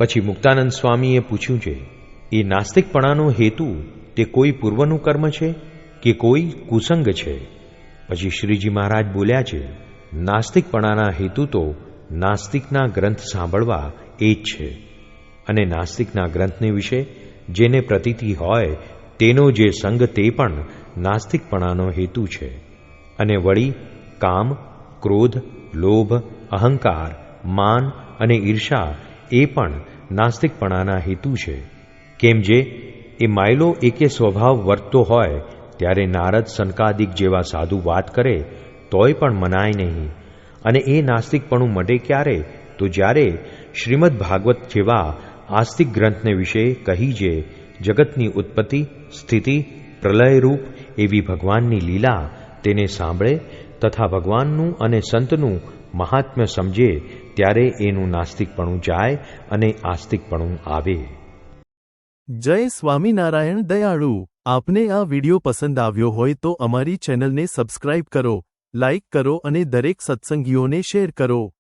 પછી મુક્તાનંદ સ્વામીએ પૂછ્યું છે, એ નાસ્તિકપણાનો હેતુ તે કોઈ પૂર્વનું કર્મ છે કે કોઈ કુસંગ છે? પછી શ્રીજી મહારાજ બોલ્યા છે, નાસ્તિકપણાના હેતુ તો નાસ્તિકના ગ્રંથ સાંભળવા એ જ છે, અને નાસ્તિકના ગ્રંથને વિશે જેને પ્રતીતિ હોય તેનો જે સંગ તે પણ નાસ્તિકપણાનો હેતુ છે. અને વળી કામ, ક્રોધ, લોભ, અહંકાર, માન અને ઈર્ષા એ પણ નાસ્તિકપણાના હેતુ છે. કેમ જે એ માયલો એકે સ્વભાવ વર્તતો હોય ત્યારે નારદ સનકાદિક જેવા સાધુ વાત કરે તોય પણ મનાય નહીં. અને એ નાસ્તિકપણું મટે ક્યારે? તો જ્યારે શ્રીમદ ભાગવત જેવા આસ્તિક ગ્રંથને વિશે કહી જે જગતની ઉત્પત્તિ, સ્થિતિ, પ્રલયરૂપ એવી ભગવાનની લીલા તેને સાંભળે તથા ભગવાનનું અને સંતનું મહાત્મ્ય સમજે ત્યારે એનું નાસ્તિકપણું જાય અને આસ્તિકપણું આવે. જય સ્વામિનારાયણ દયાળુ. આપને આ વિડિયો પસંદ આવ્યો હોય તો અમારી ચેનલને સબસ્ક્રાઇબ કરો, લાઇક કરો અને દરેક સત્સંગીઓને શેર કરો.